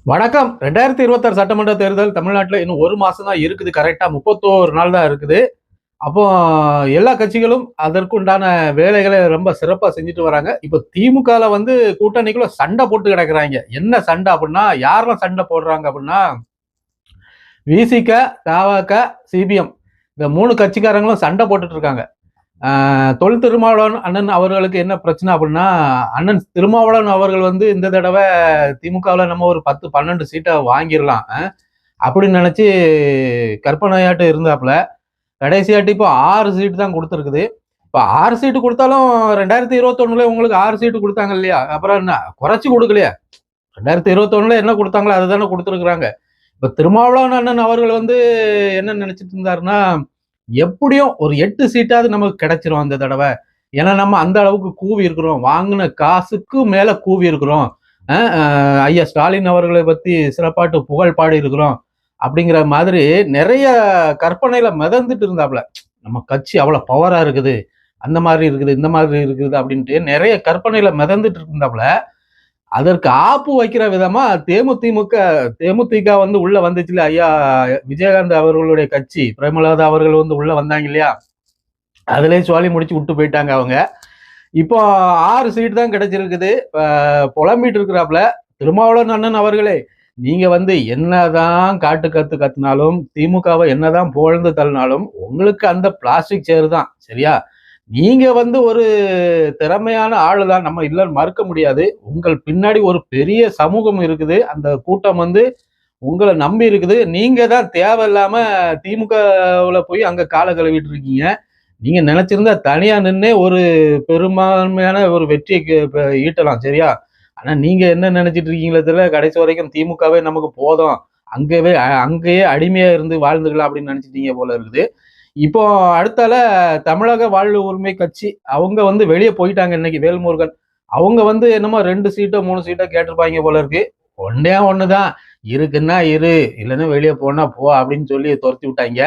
வணக்கம். 2026 சட்டமன்ற தேர்தல் தமிழ்நாட்டில் இன்னும் ஒரு மாசம் தான் இருக்குது. கரெக்டா 31 நாள் தான் இருக்குது. அப்போ எல்லா கட்சிகளும் அதற்குண்டான வேலைகளை ரொம்ப சிறப்பா செஞ்சுட்டு வராங்க. இப்போ திமுகல வந்து கூட்டணிக்குள்ள சண்டை போட்டு கிடக்குறாங்க. என்ன சண்டை அப்படின்னா, யாரெல்லாம் சண்டை போடுறாங்க அப்படின்னா, விசிக, தவக, சிபிஎம் இந்த 3 கட்சிக்காரங்களும் சண்டை போட்டுட்டு இருக்காங்க. தொல் திருமாவளவன் அண்ணன் அவர்களுக்கு என்ன பிரச்சனை அப்படின்னா, அண்ணன் திருமாவளவன் அவர்கள் வந்து இந்த தடவை திமுகவில் நம்ம ஒரு 10-12 சீட்டை வாங்கிடலாம் அப்படின்னு நினைச்சு கற்பனையாட்டு இருந்தாப்புல. கடைசியாட்டு இப்போ 6 சீட்டு தான் கொடுத்துருக்குது. இப்போ 6 சீட்டு கொடுத்தாலும் 2021 உங்களுக்கு 6 சீட்டு கொடுத்தாங்க இல்லையா? அப்புறம் என்ன குறைச்சி கொடுக்கலையா? 2021 என்ன கொடுத்தாங்களோ அதுதானே கொடுத்துருக்குறாங்க. இப்ப திருமாவளவன் அண்ணன் அவர்கள் வந்து என்ன நினைச்சிட்டு இருந்தாருன்னா, எப்படியும் ஒரு 8 சீட்டாவது நமக்கு கிடைச்சிரும் அந்த தடவை. ஏன்னா நம்ம அந்த அளவுக்கு கூவி இருக்கிறோம். வாங்கின காசுக்கு மேல கூவி இருக்கிறோம். ஐயா ஸ்டாலின் அவர்களை பத்தி சிறப்பாட்டு புகழ் பாடி இருக்கிறோம். அப்படிங்கிற மாதிரி நிறைய கற்பனையில மிதந்துட்டு இருந்தாப்புல. நம்ம கட்சி அவ்வளவு பவரா இருக்குது, அந்த மாதிரி இருக்குது, இந்த மாதிரி இருக்குது அப்படின்ட்டு நிறைய கற்பனையில மிதந்துட்டு இருந்தாப்புல. அதற்கு ஆப்பு வைக்கிற விதமா தேமுதிக வந்து உள்ள வந்துச்சுல, ஐயா விஜயகாந்த் அவர்களுடைய கட்சி பிரேமலதா அவர்கள் வந்து உள்ள வந்தாங்க இல்லையா? அதுலயே சொல்லி முடிச்சு விட்டு போயிட்டாங்க அவங்க. இப்போ 6 சீட் தான் கிடைச்சிருக்குது. புலம்பிட்டு இருக்கிறாப்புல. திருமாவளவன் அண்ணன் அவர்களே, நீங்க வந்து என்னதான் காட்டு கத்து கத்துனாலும், திமுகவை என்னதான் புகழ்ந்து தள்ளினாலும் உங்களுக்கு அந்த பிளாஸ்டிக் சேர் தான், சரியா? நீங்க வந்து ஒரு திறமையான ஆளு தான், நம்ம இல்லைன்னு மறுக்க முடியாது. உங்கள் பின்னாடி ஒரு பெரிய சமூகம் இருக்குது. அந்த கூட்டம் வந்து உங்களை நம்பி இருக்குது. நீங்க தான் தேவையில்லாம திமுகவுல போய் அங்க காலை கழுவிட்டு இருக்கீங்க. நீங்க நினைச்சிருந்தா தனியா நின்னே ஒரு பெரும்பான்மையான ஒரு வெற்றியை ஈட்டலாம், சரியா? ஆனா நீங்க என்ன நினைச்சிட்டு இருக்கீங்களே தெரியல, கடைசி வரைக்கும் திமுகவே நமக்கு போதும், அங்கேயே அடிமையா இருந்து வாழ்ந்துக்கலாம் அப்படின்னு நினைச்சிட்டீங்க போல இருக்குது. இப்போ அடுத்தால தமிழக வாழ்வு உரிமை கட்சி அவங்க வந்து வெளியே போயிட்டாங்க இன்னைக்கு. வேல்முருகன் அவங்க வந்து என்னமோ 2 சீட்டோ 3 சீட்டோ கேட்டிருப்பாங்க போல இருக்கு. ஒன்னே ஒண்ணுதான், இருக்குன்னா இரு, இல்லைன்னா வெளியே போனா போ அப்படின்னு சொல்லி துரத்தி விட்டாங்க.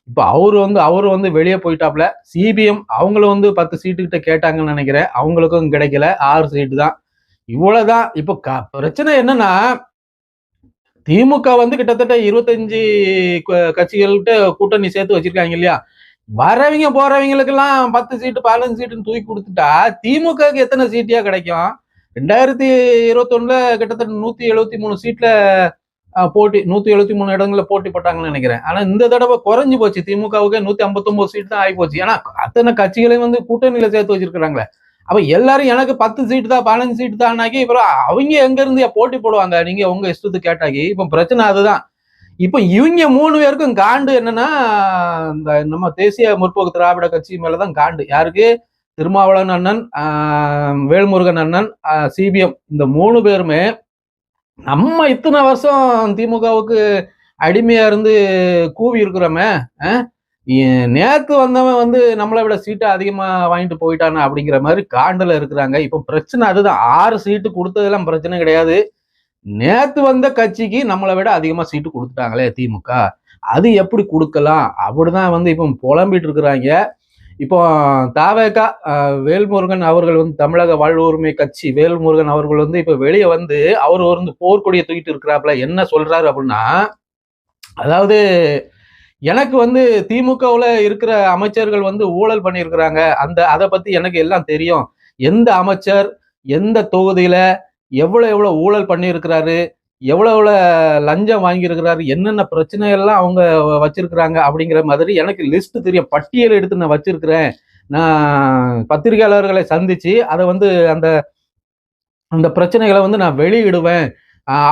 இப்ப அவரு வந்து வெளியே போயிட்டாப்ல. சிபிஎம் அவங்களும் வந்து 10 சீட்டு கிட்ட கேட்டாங்கன்னு நினைக்கிறேன். அவங்களுக்கும் கிடைக்கல, 6 சீட்டு தான். இவ்வளவுதான். இப்போ பிரச்சனை என்னன்னா, திமுக வந்து கிட்டத்தட்ட 25 கட்சிகள்கிட்ட கூட்டணி சேர்த்து வச்சிருக்காங்க இல்லையா? வரவங்க போறவங்களுக்கெல்லாம் 10 சீட்டு 15 சீட்டுன்னு தூக்கி கொடுத்துட்டா திமுகவுக்கு எத்தனை சீட்டியா கிடைக்கும்? 2021 கிட்டத்தட்ட 173 சீட்ல போட்டி, 173 இடங்கள்ல போட்டி போட்டாங்கன்னு நினைக்கிறேன். ஆனா இந்த தடவை குறைஞ்சு போச்சு. திமுகவுக்கு 159 சீட் தான் ஆகி போச்சு. ஏன்னா அத்தனை கட்சிகளையும் வந்து கூட்டணியில சேர்த்து வச்சிருக்காங்களே. அப்ப எல்லாரும் எனக்கு 10 சீட்டு தான் 15 சீட்டு தான் ஆனாக்கி அப்புறம் அவங்க எங்க இருந்து போட்டி போடுவாங்க? நீங்க உங்க இஷ்டத்துக்கு கேட்டாக்கி. இப்ப பிரச்சனை அதுதான். இப்ப இவங்க 3 பேருக்கும் காண்டு என்னன்னா, இந்த நம்ம தேசிய முற்போக்கு திராவிட கட்சி மேலதான் காண்டு. யாருக்கு? திருமாவளவன் அண்ணன், வேல்முருகன் அண்ணன், சிபிஎம் இந்த 3 பேருமே நம்ம இத்தனை வருஷம் திமுகவுக்கு அடிமையா இருந்து கூவி இருக்கிறோமே, நேத்து வந்தவன் வந்து நம்மளை விட சீட்டை அதிகமா வாங்கிட்டு போயிட்டானா அப்படிங்கிற மாதிரி காண்டுல இருக்கிறாங்க. இப்ப பிரச்சனை அதுதான். 6 சீட்டு கொடுத்ததெல்லாம் பிரச்சனை கிடையாது. நேத்து வந்த கட்சிக்கு நம்மளை விட அதிகமா சீட்டு கொடுத்துட்டாங்களே திமுக, அது எப்படி கொடுக்கலாம் அப்படிதான் வந்து இப்போ புலம்பிட்டு இருக்கிறாங்க. இப்போ தவேக வேல்முருகன் அவர்கள் வந்து தமிழக வாழ்வு உரிமை கட்சி வேல்முருகன் அவர்கள் வந்து இப்ப வெளியே வந்து அவர் வந்து போர்க்கொடியை தூக்கிட்டு இருக்கிறாப்புல. என்ன சொல்றாரு அப்படின்னா, அதாவது எனக்கு வந்து திமுகவுல இருக்கிற அமைச்சர்கள் வந்து ஊழல் பண்ணியிருக்கிறாங்க, அதை பத்தி எனக்கு எல்லாம் தெரியும். எந்த அமைச்சர் எந்த தொகுதியில எவ்வளவு ஊழல் பண்ணியிருக்கிறாரு, எவ்வளவு லஞ்சம் வாங்கியிருக்கிறாரு, என்னென்ன பிரச்சனை எல்லாம் அவங்க வச்சிருக்கிறாங்க அப்படிங்கிற மாதிரி எனக்கு லிஸ்ட் தெரியும். பட்டியல் எடுத்து நான் வச்சிருக்கிறேன். நான் பத்திரிகையாளர்களை சந்திச்சு அதை வந்து அந்த அந்த பிரச்சனைகளை வந்து நான் வெளியிடுவேன்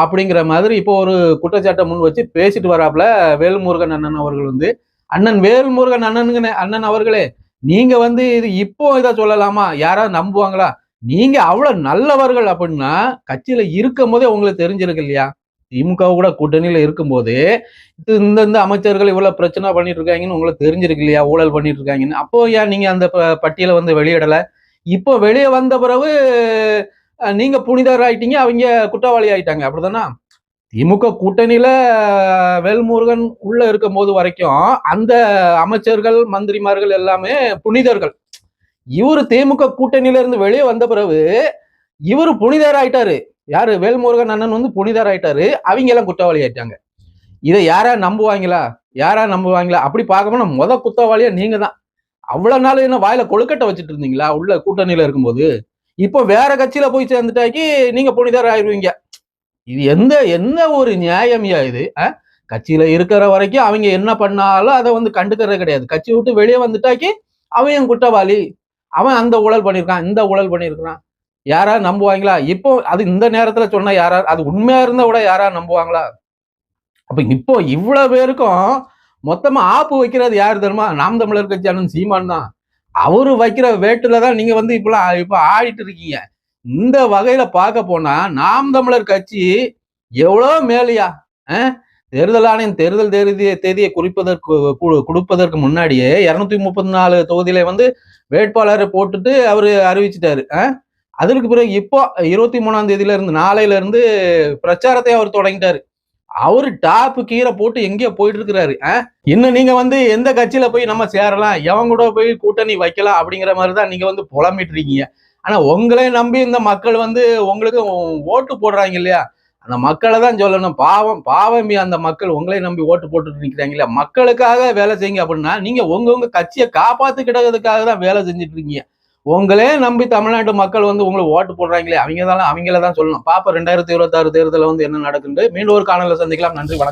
அப்படிங்கிற மாதிரி இப்போ ஒரு குற்றச்சாட்டை முன் வச்சு பேசிட்டு வராப்புல வேல்முருகன் அண்ணன் அவர்கள் வந்து. அண்ணன் வேல்முருகன் அண்ணன் அவர்களே, நீங்க வந்து இது இப்போ இதை சொல்லலாமா? யாராவது நம்புவாங்களா? நீங்க அவ்வளவு நல்லவர்கள் அப்படின்னா கட்சியில இருக்கும் போதே உங்களுக்கு தெரிஞ்சிருக்கு இல்லையா? திமுக கூட கூட்டணியில இருக்கும் போது இந்த அமைச்சர்கள் இவ்வளவு பிரச்சனை பண்ணிட்டு இருக்காங்கன்னு உங்களுக்கு தெரிஞ்சிருக்கு இல்லையா? ஊழல் பண்ணிட்டு இருக்காங்கன்னு. அப்போ ஏன் நீங்க அந்த பட்டியலை வந்து வெளியிடல? இப்போ வெளியே வந்த பிறகு நீங்க புனிதர் ஆயிட்டீங்க, அவங்க குற்றவாளி ஆயிட்டாங்க, அப்படிதானா? திமுக கூட்டணியில வேல்முருகன் உள்ள இருக்கும் போது வரைக்கும் அந்த அமைச்சர்கள் மந்திரிமார்கள் எல்லாமே புனிதர்கள். இவரு திமுக கூட்டணியில இருந்து வெளியே வந்த பிறகு இவரு புனிதர் ஆயிட்டாரு. யாரு வேல்முருகன் அண்ணன் வந்து புனிதர் ஆயிட்டாரு, அவங்க எல்லாம் குற்றவாளி ஆயிட்டாங்க. இதை யாரா நம்புவாங்களா? யாரா நம்புவாங்களா? அப்படி பார்க்கணும்னா குற்றவாளியா நீங்க தான். அவ்வளவு நாள் என்ன வாயில கொழுக்கட்டை வச்சுட்டு இருந்தீங்களா உள்ள கூட்டணியில இருக்கும்போது? இப்போ வேற கட்சியில போய் சேர்ந்துட்டாக்கி நீங்க புனிதர் ஆயிருவீங்க. இது என்ன ஒரு நியாயம்யா இது? கட்சியில இருக்கிற வரைக்கும் அவங்க என்ன பண்ணாலும் அதை வந்து கண்டுக்கிறது கிடையாது. கட்சி விட்டு வெளியே வந்துட்டாக்கி அவன் குற்றவாளி, அவன் அந்த ஊழல் பண்ணியிருக்கான், இந்த ஊழல் பண்ணியிருக்கான். யாராவது நம்புவாங்களா? இப்போ அது இந்த நேரத்துல சொன்னா யாராவது அது உண்மையா இருந்தா கூட யாராவது நம்புவாங்களா? அப்ப இப்போ இவ்வளவு பேருக்கும் மொத்தமா ஆப்பு வைக்கிறது யாரு தெரியுமா? நாம் தமிழர் கட்சி அண்ணன் சீமான் தான். அவரு வைக்கிற வேட்டுல தான் நீங்க வந்து இப்ப ஆடிட்டு இருக்கீங்க. இந்த வகையில பார்க்க போனா நாம் தமிழர் கட்சி எவ்வளவு மேலையா? தேர்தல் ஆணையம் தேர்தல் தேதியை கொடுப்பதற்கு முன்னாடியே 234 தொகுதியில வந்து வேட்பாளரை போட்டுட்டு அவரு அறிவிச்சிட்டாரு. அதற்கு பிறகு இப்போ 23ஆம் தேதியில இருந்து நாளையில இருந்து பிரச்சாரத்தை அவர் தொடங்கிட்டாரு. அவரு டாப் கீரை போட்டு எங்கேயோ போயிட்டு இருக்கிறாரு. இன்னும் நீங்க வந்து எந்த கட்சியில போய் நம்ம சேரலாம், எவன் கூட போய் கூட்டணி வைக்கலாம் அப்படிங்கிற மாதிரிதான் நீங்க வந்து புலம்பிட்டு இருக்கீங்க. ஆனா உங்களே நம்பி இந்த மக்கள் வந்து உங்களுக்கு ஓட்டு போடுறாங்க இல்லையா? அந்த மக்களை தான் சொல்லணும். பாவம் அந்த மக்கள் உங்களே நம்பி ஓட்டு போட்டுட்டு நிக்கிறாங்க இல்லையா? மக்களுக்காக வேலை செய்யுங்க அப்படின்னா நீங்க உங்க கட்சியை காப்பாத்துக்கிட்டதுக்காக தான் வேலை செஞ்சுட்டு இருக்கீங்க. உங்களே நம்பி தமிழ்நாட்டு மக்கள் வந்து உங்களுக்கு ஓட்டு போடுறாங்களே அவங்கள தான் சொல்லணும். பாப்ப 2026 தேர்தலில் வந்து என்ன நடக்குன்னு மீண்டும் ஒரு காணொலியில் சந்திக்கலாம். நன்றி, வணக்கம்.